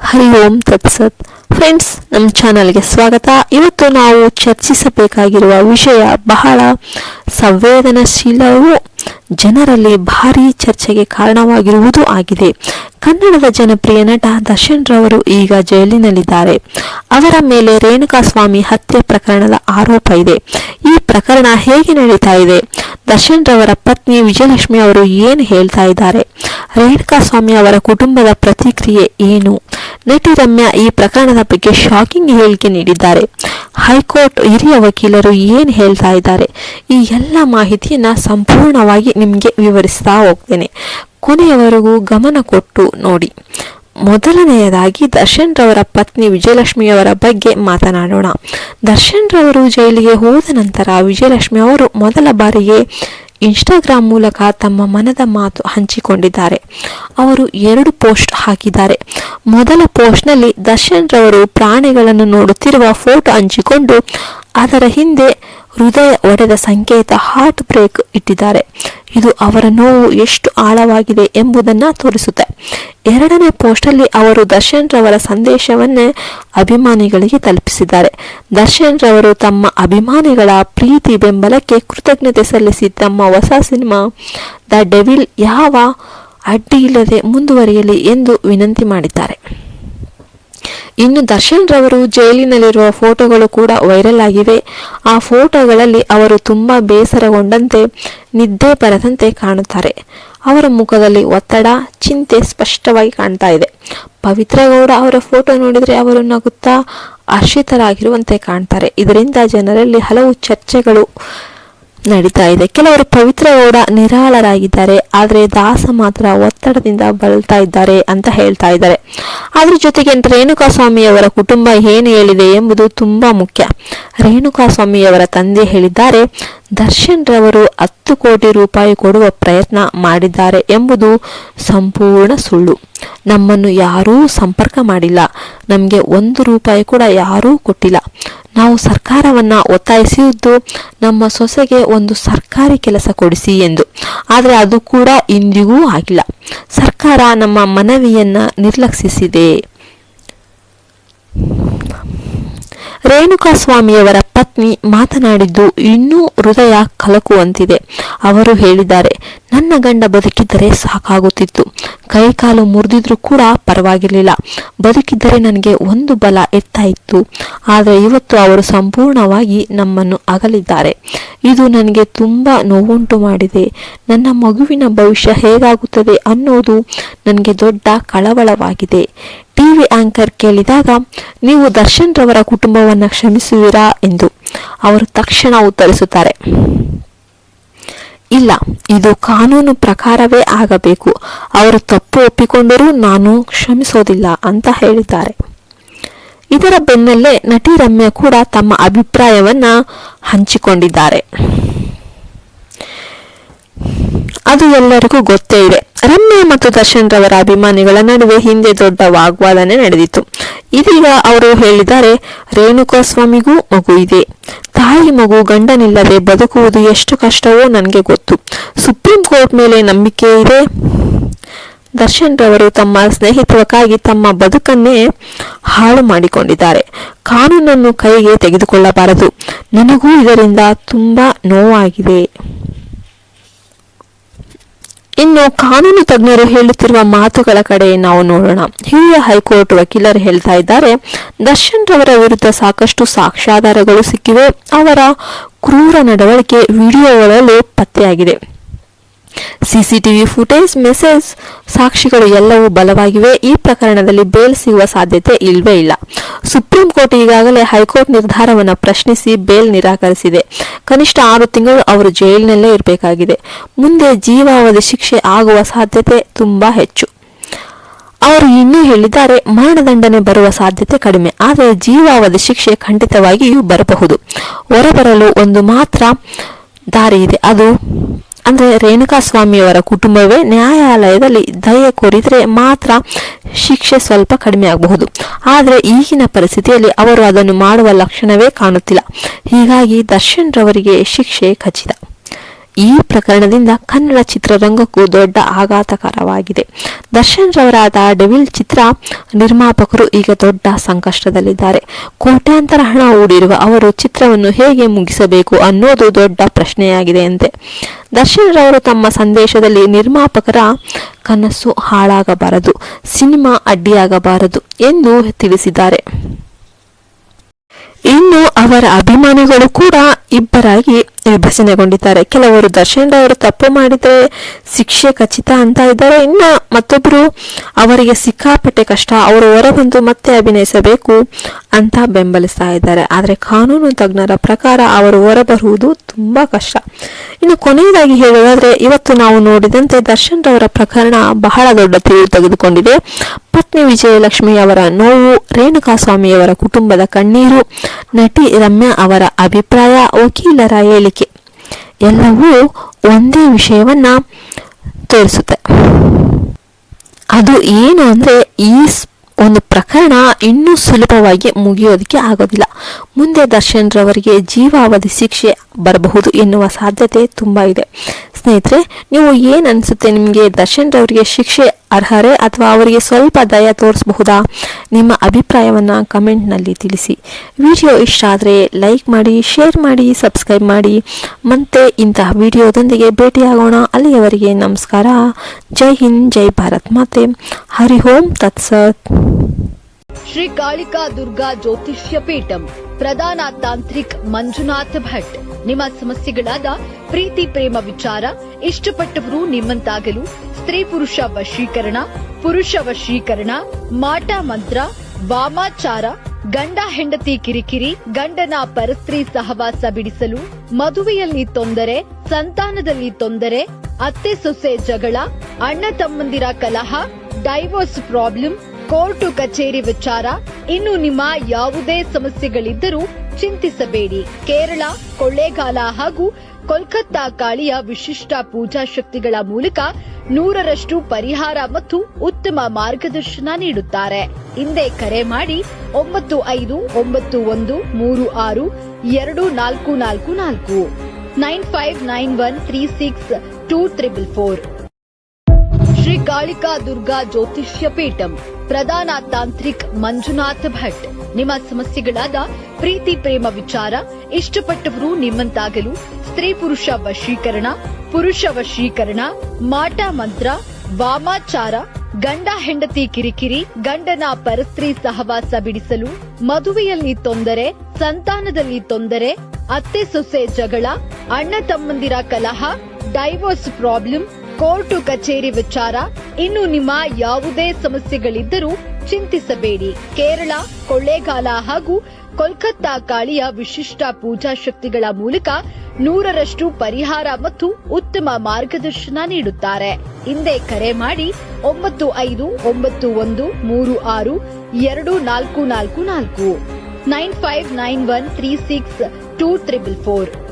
ಹರಿ ಓಂ ತತ್ಸತ್. ಫ್ರೆಂಡ್ಸ್, ನಮ್ಮ ಚಾನಲ್ಗೆ ಸ್ವಾಗತ. ಇವತ್ತು ನಾವು ಚರ್ಚಿಸಬೇಕಾಗಿರುವ ವಿಷಯ ಬಹಳ ಸಂವೇದನಾಶೀಲವೂ ಜನರಲ್ಲಿ ಭಾರೀ ಚರ್ಚೆಗೆ ಕಾರಣವಾಗಿರುವುದು ಆಗಿದೆ. ಕನ್ನಡದ ಜನಪ್ರಿಯ ನಟ ದರ್ಶನ್ ರವರು ಈಗ ಜೈಲಿನಲ್ಲಿದ್ದಾರೆ. ಅವರ ಮೇಲೆ ರೇಣುಕಾಸ್ವಾಮಿ ಹತ್ಯೆ ಪ್ರಕರಣದ ಆರೋಪ ಇದೆ. ಈ ಪ್ರಕರಣ ಹೇಗೆ ನಡೀತಾ ಇದೆ? ದರ್ಶನ್ ರವರ ಪತ್ನಿ ವಿಜಯಲಕ್ಷ್ಮಿ ಅವರು ಏನು ಹೇಳ್ತಾ ಇದ್ದಾರೆ? ರೇಣುಕಾಸ್ವಾಮಿ ಅವರ ಕುಟುಂಬದ ಪ್ರತಿಕ್ರಿಯೆ ಏನು? ನಟಿ ರಮ್ಯಾ ಈ ಪ್ರಕರಣದ ಬಗ್ಗೆ ಶಾಕಿಂಗ್ ಹೇಳಿಕೆ ನೀಡಿದ್ದಾರೆ. ಹೈಕೋರ್ಟ್ ಹಿರಿಯ ವಕೀಲರು ಏನು ಹೇಳ್ತಾ ಇದ್ದಾರೆ? ಈ ಎಲ್ಲ ಮಾಹಿತಿಯನ್ನ ಸಂಪೂರ್ಣವಾಗಿ ನಿಮಗೆ ವಿವರಿಸ್ತಾ ಹೋಗ್ತೇನೆ. ಕೊನೆಯವರೆಗೂ ಗಮನ ಕೊಟ್ಟು ನೋಡಿ. ಮೊದಲನೆಯದಾಗಿ ದರ್ಶನ್ ರವರ ಪತ್ನಿ ವಿಜಯಲಕ್ಷ್ಮಿಯವರ ಬಗ್ಗೆ ಮಾತನಾಡೋಣ. ದರ್ಶನ್ ರವರು ಜೈಲಿಗೆ ಹೋದ ನಂತರ ವಿಜಯಲಕ್ಷ್ಮಿ ಅವರು ಮೊದಲ ಬಾರಿಗೆ ಇನ್ಸ್ಟಾಗ್ರಾಮ್ ಮೂಲಕ ತಮ್ಮ ಮನದ ಮಾತು ಹಂಚಿಕೊಂಡಿದ್ದಾರೆ. ಅವರು 2 ಪೋಸ್ಟ್ ಹಾಕಿದ್ದಾರೆ. ಮೊದಲ ಪೋಸ್ಟ್ನಲ್ಲಿ ದರ್ಶನ್ ರವರು ಪ್ರಾಣಿಗಳನ್ನು ನೋಡುತ್ತಿರುವ ಫೋಟೋ ಹಂಚಿಕೊಂಡು ಅದರ ಹಿಂದೆ ಹೃದಯ ಒಡೆದ ಸಂಕೇತ ಹಾರ್ಟ್ ಬ್ರೇಕ್ ಇಟ್ಟಿದ್ದಾರೆ. ಇದು ಅವರ ನೋವು ಎಷ್ಟು ಆಳವಾಗಿದೆ ಎಂಬುದನ್ನು ತೋರಿಸುತ್ತೆ. 2ನೇ ಪೋಸ್ಟಲ್ಲಿ ಅವರು ದರ್ಶನ್ ರವರ ಸಂದೇಶವನ್ನೇ ಅಭಿಮಾನಿಗಳಿಗೆ ತಲುಪಿಸಿದ್ದಾರೆ. ದರ್ಶನ್ ರವರು ತಮ್ಮ ಅಭಿಮಾನಿಗಳ ಪ್ರೀತಿ ಬೆಂಬಲಕ್ಕೆ ಕೃತಜ್ಞತೆ ಸಲ್ಲಿಸಿ ತಮ್ಮ ಹೊಸ ಸಿನಿಮಾ ದ ಡೆವಿಲ್ ಯಾವ ಅಡ್ಡಿ ಇಲ್ಲದೆ ಮುಂದುವರಿಯಲಿ ಎಂದು ವಿನಂತಿ ಮಾಡಿದ್ದಾರೆ. ಇನ್ನು ದರ್ಶನ್ ರವರು ಜೈಲಿನಲ್ಲಿರುವ ಫೋಟೋಗಳು ಕೂಡ ವೈರಲ್ ಆಗಿವೆ. ಆ ಫೋಟೋಗಳಲ್ಲಿ ಅವರು ತುಂಬಾ ಬೇಸರಗೊಂಡಂತೆ, ನಿದ್ದೆ ಬರದಂತೆ ಕಾಣುತ್ತಾರೆ. ಅವರ ಮುಖದಲ್ಲಿ ಒತ್ತಡ, ಚಿಂತೆ ಸ್ಪಷ್ಟವಾಗಿ ಕಾಣ್ತಾ ಇದೆ. ಪವಿತ್ರ ಗೌಡ ಅವರ ಫೋಟೋ ನೋಡಿದರೆ ಅವರು ನಗುತ್ತಾ ಹರ್ಷಿತರಾಗಿರುವಂತೆ ಕಾಣ್ತಾರೆ. ಇದರಿಂದ ಜನರಲ್ಲಿ ಹಲವು ಚರ್ಚೆಗಳು ನಡೀತಾ ಇದೆ. ಕೆಲವರು ಪವಿತ್ರ ಗೌಡ ನಿರಾಳರಾಗಿದ್ದಾರೆ, ಆದರೆ ದಾಸ ಮಾತ್ರ ಒತ್ತಡದಿಂದ ಬಳಲ್ತಾ ಇದ್ದಾರೆ ಅಂತ ಹೇಳ್ತಾ ಇದ್ದಾರೆ. ಅದ್ರ ಜೊತೆಗೆ ರೇಣುಕಾಸ್ವಾಮಿಯವರ ಕುಟುಂಬ ಏನು ಹೇಳಿದೆ ಎಂಬುದು ತುಂಬಾ ಮುಖ್ಯ. ರೇಣುಕಾಸ್ವಾಮಿಯವರ ತಂದೆ ಹೇಳಿದ್ದಾರೆ, ದರ್ಶನ್ ರವರು 10 ಕೋಟಿ ರೂಪಾಯಿ ಕೊಡುವ ಪ್ರಯತ್ನ ಮಾಡಿದ್ದಾರೆ ಎಂಬುದು ಸಂಪೂರ್ಣ ಸುಳ್ಳು. ನಮ್ಮನ್ನು ಯಾರೂ ಸಂಪರ್ಕ ಮಾಡಿಲ್ಲ. ನಮಗೆ 1 ರೂಪಾಯಿ ಕೂಡ ಯಾರೂ ಕೊಟ್ಟಿಲ್ಲ. ನಾವು ಸರ್ಕಾರವನ್ನ ಒತ್ತಾಯಿಸಿದ್ದು ನಮ್ಮ ಸೊಸೆಗೆ ಒಂದು ಸರ್ಕಾರಿ ಕೆಲಸ ಕೊಡಿಸಿ ಎಂದು. ಆದರೆ ಅದು ಕೂಡ ಇಂದಿಗೂ ಆಗಿಲ್ಲ. ಸರ್ಕಾರ ನಮ್ಮ ಮನವಿಯನ್ನ ನಿರ್ಲಕ್ಷಿಸಿದೆ. ರೇಣುಕಾಸ್ವಾಮಿಯವರ ಪತ್ನಿ ಮಾತನಾಡಿದ್ದು ಇನ್ನೂ ಹೃದಯ ಕಲಕುವಂತಿದೆ. ಅವರು ಹೇಳಿದ್ದಾರೆ, ನನ್ನ ಗಂಡ ಬದುಕಿದ್ದರೆ ಸಾಕಾಗುತ್ತಿತ್ತು. ಕೈಕಾಲು ಮುರಿದಿದ್ರೂ ಕೂಡ ಪರವಾಗಿರಲಿಲ್ಲ. ಬದುಕಿದ್ದರೆ ನನಗೆ ಒಂದು ಬಲ ಎತ್ತಾ ಇತ್ತು. ಆದರೆ ಇವತ್ತು ಅವರು ಸಂಪೂರ್ಣವಾಗಿ ನಮ್ಮನ್ನು ಅಗಲಿದ್ದಾರೆ. ಇದು ನನಗೆ ತುಂಬಾ ನೋವುಂಟು ಮಾಡಿದೆ. ನನ್ನ ಮಗುವಿನ ಭವಿಷ್ಯ ಹೇಗಾಗುತ್ತದೆ ಅನ್ನೋದು ನನಗೆ ದೊಡ್ಡ ಕಳವಳವಾಗಿದೆ. ಟಿವಿ ಆಂಕರ್ ಕೇಳಿದಾಗ, ನೀವು ದರ್ಶನ್ ರವರ ಕುಟುಂಬವನ್ನು ಕ್ಷಮಿಸುವಿರಾ ಎಂದು ಅವರು ತಕ್ಷಣ ಉತ್ತರಿಸುತ್ತಾರೆ, ಇಲ್ಲ, ಇದು ಕಾನೂನು ಪ್ರಕಾರವೇ ಆಗಬೇಕು. ಅವರು ತಪ್ಪು ಒಪ್ಪಿಕೊಂಡರೂ ನಾನು ಕ್ಷಮಿಸೋದಿಲ್ಲ ಅಂತ ಹೇಳಿದ್ದಾರೆ. ಇದರ ಬೆನ್ನಲ್ಲೇ ನಟಿ ರಮ್ಯಾ ಕೂಡ ತಮ್ಮ ಅಭಿಪ್ರಾಯವನ್ನ ಹಂಚಿಕೊಂಡಿದ್ದಾರೆ. ಅದು ಎಲ್ಲರಿಗೂ ಗೊತ್ತೇ ಇದೆ. ರಮ್ಯಾ ಮತ್ತು ದರ್ಶನ್ ರವರ ಅಭಿಮಾನಿಗಳ ನಡುವೆ ಹಿಂದೆ ದೊಡ್ಡ ವಾಗ್ವಾದನೆ ನಡೆದಿತ್ತು. ಇದೀಗ ಅವರು ಹೇಳಿದ್ದಾರೆ, ರೇಣುಕಾಸ್ವಾಮಿಗೂ ಮಗು ಇದೆ. ತಾಯಿ ಮಗು ಗಂಡನಿಲ್ಲದೆ ಬದುಕುವುದು ಎಷ್ಟು ಕಷ್ಟವೋ ನನಗೆ ಗೊತ್ತು. ಸುಪ್ರೀಂ ಕೋರ್ಟ್ ಮೇಲೆ ನಂಬಿಕೆ ಇದೆ. ದರ್ಶನ್ ರವರು ತಮ್ಮ ಸ್ನೇಹಿತ್ವಕ್ಕಾಗಿ ತಮ್ಮ ಬದುಕನ್ನೇ ಹಾಳು ಮಾಡಿಕೊಂಡಿದ್ದಾರೆ. ಕಾನೂನನ್ನು ಕೈಗೆ ತೆಗೆದುಕೊಳ್ಳಬಾರದು. ನನಗೂ ಇದರಿಂದ ತುಂಬಾ ನೋವಾಗಿದೆ. ಇನ್ನು ಕಾನೂನು ತಜ್ಞರು ಹೇಳುತ್ತಿರುವ ಮಾತುಗಳ ಕಡೆ ನಾವು ನೋಡೋಣ. ಹಿರಿಯ ಹೈಕೋರ್ಟ್ ವಕೀಲರು ಹೇಳ್ತಾ ಇದ್ದಾರೆ, ದರ್ಶನ್ ರವರ ವಿರುದ್ಧ ಸಾಕಷ್ಟು ಸಾಕ್ಷ್ಯಾಧಾರಗಳು ಸಿಕ್ಕಿವೆ. ಅವರ ಕ್ರೂರ ನಡವಳಿಕೆ ವಿಡಿಯೋಗಳಲ್ಲೂ ಪತ್ತೆಯಾಗಿದೆ. ಸಿಸಿಟಿವಿ ಫುಟೇಜ್, ಮೆಸೇಜ್, ಸಾಕ್ಷಿಗಳು ಎಲ್ಲವೂ ಬಲವಾಗಿವೆ. ಈ ಪ್ರಕರಣದಲ್ಲಿ ಬೇಲ್ ಸಿಗುವ ಸಾಧ್ಯತೆ ಇಲ್ವೇ ಇಲ್ಲ. ಸುಪ್ರೀಂ ಕೋರ್ಟ್ ಈಗಾಗಲೇ ಹೈಕೋರ್ಟ್ ನಿರ್ಧಾರವನ್ನು ಪ್ರಶ್ನಿಸಿ ಬೇಲ್ ನಿರಾಕರಿಸಿದೆ. ಕನಿಷ್ಠ 6 ತಿಂಗಳು ಅವರು ಜೈಲಿನಲ್ಲೇ ಇರಬೇಕಾಗಿದೆ. ಮುಂದೆ ಜೀವಾವಧಿ ಶಿಕ್ಷೆ ಆಗುವ ಸಾಧ್ಯತೆ ತುಂಬಾ ಹೆಚ್ಚು. ಅವರು ಇನ್ನೂ ಹೇಳಿದ್ದಾರೆ, ಮರಣದಂಡನೆ ಬರುವ ಸಾಧ್ಯತೆ ಕಡಿಮೆ, ಆದರೆ ಜೀವಾವಧಿ ಶಿಕ್ಷೆ ಖಂಡಿತವಾಗಿಯೂ ಬರಬಹುದು. ಹೊರಬರಲು ಒಂದು ಮಾತ್ರ ದಾರಿ ಇದೆ. ಅದು ಅಂದ್ರೆ ರೇಣುಕಾಸ್ವಾಮಿಯವರ ಕುಟುಂಬವೇ ನ್ಯಾಯಾಲಯದಲ್ಲಿ ದಯೆ ಕೋರಿದರೆ ಮಾತ್ರ ಶಿಕ್ಷೆ ಸ್ವಲ್ಪ ಕಡಿಮೆ ಆಗಬಹುದು. ಆದರೆ ಈಗಿನ ಪರಿಸ್ಥಿತಿಯಲ್ಲಿ ಅವರು ಅದನ್ನು ಮಾಡುವ ಲಕ್ಷಣವೇ ಕಾಣುತ್ತಿಲ್ಲ. ಹೀಗಾಗಿ ದರ್ಶನ್ ರವರಿಗೆ ಶಿಕ್ಷೆ ಖಚಿತ. ಈ ಪ್ರಕರಣದಿಂದ ಕನ್ನಡ ಚಿತ್ರರಂಗಕ್ಕೂ ದೊಡ್ಡ ಆಘಾತಕರವಾಗಿದೆ. ದರ್ಶನ್ ರವರಾದ ಡೆವಿಲ್ ಚಿತ್ರ ನಿರ್ಮಾಪಕರು ಈಗ ದೊಡ್ಡ ಸಂಕಷ್ಟದಲ್ಲಿದ್ದಾರೆ. ಕೋಟ್ಯಾಂತರ ಹಣ ಹೂಡಿರುವ ಅವರು ಚಿತ್ರವನ್ನು ಹೇಗೆ ಮುಗಿಸಬೇಕು ಅನ್ನೋದು ದೊಡ್ಡ ಪ್ರಶ್ನೆಯಾಗಿದೆ ಅಂತೆ. ದರ್ಶನ್ ರವರು ತಮ್ಮ ಸಂದೇಶದಲ್ಲಿ ನಿರ್ಮಾಪಕರ ಕನಸು ಹಾಳಾಗಬಾರದು, ಸಿನಿಮಾ ಅಡ್ಡಿಯಾಗಬಾರದು ಎಂದು ತಿಳಿಸಿದ್ದಾರೆ. ಇನ್ನು ಅವರ ಅಭಿಮಾನಿಗಳು ಕೂಡ ಇಬ್ಬರಾಗಿ ವಿಭಜನೆಗೊಂಡಿದ್ದಾರೆ. ಕೆಲವರು ದರ್ಶನ್ ರವರು ತಪ್ಪು ಮಾಡಿದರೆ ಶಿಕ್ಷೆ ಖಚಿತ ಅಂತ ಇದ್ದಾರೆ. ಇನ್ನು ಮತ್ತೊಬ್ಬರು ಅವರಿಗೆ ಸಿಕ್ಕಾಪಟ್ಟೆ ಕಷ್ಟ, ಅವರು ಹೊರಬಂದು ಮತ್ತೆ ಅಭಿನಯಿಸಬೇಕು ಅಂತ ಬೆಂಬಲಿಸ್ತಾ ಇದ್ದಾರೆ. ಆದರೆ ಕಾನೂನು ತಜ್ಞರ ಪ್ರಕಾರ ಅವರು ಹೊರಬರುವುದು ತುಂಬಾ ಕಷ್ಟ. ಇನ್ನು ಕೊನೆಯದಾಗಿ ಹೇಳುವುದಾದ್ರೆ, ಇವತ್ತು ನಾವು ನೋಡಿದಂತೆ ದರ್ಶನ್ ರವರ ಪ್ರಕರಣ ಬಹಳ ದೊಡ್ಡ ತಿರುವು ತೆಗೆದುಕೊಂಡಿದೆ. ಪತ್ನಿ ವಿಜಯಲಕ್ಷ್ಮಿ ಅವರ ನೋವು, ರೇಣುಕಾಸ್ವಾಮಿಯವರ ಕುಟುಂಬದ ಕಣ್ಣೀರು, ನಟಿ ರಮ್ಯಾ ಅವರ ಅಭಿಪ್ರಾಯ, ವಕೀಲರ ಹೇಳಿಕೆ ಎಲ್ಲವೂ ಒಂದೇ ವಿಷಯವನ್ನ ತೋರಿಸುತ್ತೆ. ಅದು ಏನು ಅಂದ್ರೆ, ಈ ಒಂದು ಪ್ರಕರಣ ಇನ್ನೂ ಸುಲಭವಾಗಿ ಮುಗಿಯೋದಕ್ಕೆ ಆಗೋದಿಲ್ಲ. ಮುಂದೆ ದರ್ಶನ್ ರವರಿಗೆ ಜೀವಾವಧಿ ಶಿಕ್ಷೆ ಬರಬಹುದು ಎನ್ನುವ ಸಾಧ್ಯತೆ ತುಂಬಾ ಇದೆ. ಸ್ನೇಹಿತರೆ, ನೀವು ಏನ್ ಅನ್ಸುತ್ತೆ ನಿಮಗೆ? ದರ್ಶನ್ ರವರಿಗೆ ಶಿಕ್ಷೆ ಅರ್ಹರೇ ಅಥವಾ ಅವರಿಗೆ ಸ್ವಲ್ಪ ದಯ ತೋರಿಸಬಹುದಾ? ನಿಮ್ಮ ಅಭಿಪ್ರಾಯವನ್ನ ಕಮೆಂಟ್ನಲ್ಲಿ ತಿಳಿಸಿ. ವಿಡಿಯೋ ಇಷ್ಟ ಆದರೆ ಲೈಕ್ ಮಾಡಿ, ಶೇರ್ ಮಾಡಿ, ಸಬ್ಸ್ಕ್ರೈಬ್ ಮಾಡಿ. ಮತ್ತೆ ಇಂತಹ ವಿಡಿಯೋದೊಂದಿಗೆ ಭೇಟಿಯಾಗೋಣ. ಅಲ್ಲಿಯವರೆಗೆ ನಮಸ್ಕಾರ. ಜೈ ಹಿಂದ್, ಜೈ ಭಾರತ್ ಮಾತೆ. ಹರಿ ಓಂ ತತ್ಸತ್. ಶ್ರೀ ಕಾಳಿಕಾ ದುರ್ಗಾ ಜ್ಯೋತಿಷ್ಯ ಪೀಠಂ ಪ್ರಧಾನ ತಾಂತ್ರಿಕ್ ಮಂಜುನಾಥ್ ಭಟ್. ನಿಮ್ಮ ಸಮಸ್ಯೆಗಳಾದ ಪ್ರೀತಿ ಪ್ರೇಮ ವಿಚಾರ, ಇಷ್ಟಪಟ್ಟವರು ನಿಮ್ಮಂತಾಗಲು, ಸ್ತ್ರೀ ಪುರುಷ ವಶೀಕರಣ, ಪುರುಷ ವಶೀಕರಣ, ಮಾಟ ಮಂತ್ರ, ವಾಮಾಚಾರ, ಗಂಡ ಹೆಂಡತಿ ಕಿರಿಕಿರಿ, ಗಂಡನ ಪರಸ್ತ್ರೀ ಸಹವಾಸ ಬಿಡಿಸಲು, ಮದುವೆಯಲ್ಲಿ ತೊಂದರೆ, ಸಂತಾನದಲ್ಲಿ ತೊಂದರೆ, ಅತ್ತೆ ಸೊಸೆ ಜಗಳ, ಅಣ್ಣ ತಮ್ಮಂದಿರ ಕಲಹ, ಡೈವೋರ್ಸ್ ಪ್ರಾಬ್ಲಮ್, ಕೋರ್ಟು ಕಚೇರಿ ವಿಚಾರ, ಇನ್ನು ನಿಮ್ಮ ಯಾವುದೇ ಸಮಸ್ಯೆಗಳಿದ್ದರೂ ಚಿಂತಿಸಬೇಡಿ. ಕೇರಳ, ಕೊಳ್ಳೇಗಾಲ ಹಾಗೂ ಕೋಲ್ಕತ್ತಾ ಕಾಳಿಯ ವಿಶಿಷ್ಟ ಪೂಜಾ ಶಕ್ತಿಗಳ ಮೂಲಕ 100ರಷ್ಟು ಪರಿಹಾರ ಮತ್ತು ಉತ್ತಮ ಮಾರ್ಗದರ್ಶನ ನೀಡುತ್ತಾರೆ. ಹಿಂದೆ ಕರೆ ಮಾಡಿ 9591362444 9591362444. ಶ್ರೀ ಕಾಳಿಕಾ ದುರ್ಗಾ ಜ್ಯೋತಿಷ್ಯ ಪೀಠಂ ಪ್ರಧಾನ ತಾಂತ್ರಿಕ್ ಮಂಜುನಾಥ್ ಭಟ್. ನಿಮ್ಮ ಸಮಸ್ಯೆಗಳಾದ ಪ್ರೀತಿ ಪ್ರೇಮ ವಿಚಾರ, ಇಷ್ಟಪಟ್ಟವರು ನಿಮ್ಮಂತಾಗಲು, ಸ್ತ್ರೀ ಪುರುಷ ವಶೀಕರಣ, ಪುರುಷ ವಶೀಕರಣ, ಮಾಟ ಮಂತ್ರ, ವಾಮಾಚಾರ, ಗಂಡ ಹೆಂಡತಿ ಕಿರಿಕಿರಿ, ಗಂಡನ ಪರಸ್ತ್ರೀ ಸಹವಾಸ ಬಿಡಿಸಲು, ಮದುವೆಯಲ್ಲಿ ತೊಂದರೆ, ಸಂತಾನದಲ್ಲಿ ತೊಂದರೆ, ಅತ್ತೆ ಸೊಸೆ ಜಗಳ, ಅಣ್ಣ ತಮ್ಮಂದಿರ ಕಲಹ, ಡೈವೋರ್ಸ್ ಪ್ರಾಬ್ಲಮ್, ಕೋರ್ಟು ಕಚೇರಿ ವಿಚಾರ, ಇನ್ನು ನಿಮ್ಮ ಯಾವುದೇ ಸಮಸ್ಯೆಗಳಿದ್ದರೂ ಚಿಂತಿಸಬೇಡಿ. ಕೇರಳ, ಕೊಳ್ಳೇಗಾಲ ಹಾಗೂ ಕೋಲ್ಕತ್ತಾ ಕಾಳಿಯ ವಿಶಿಷ್ಟ ಪೂಜಾ ಶಕ್ತಿಗಳ ಮೂಲಕ 100ರಷ್ಟು ಪರಿಹಾರ ಮತ್ತು ಉತ್ತಮ ಮಾರ್ಗದರ್ಶನ ನೀಡುತ್ತಾರೆ. ಹಿಂದೆ ಕರೆ ಮಾಡಿ 9591362444 9591362444.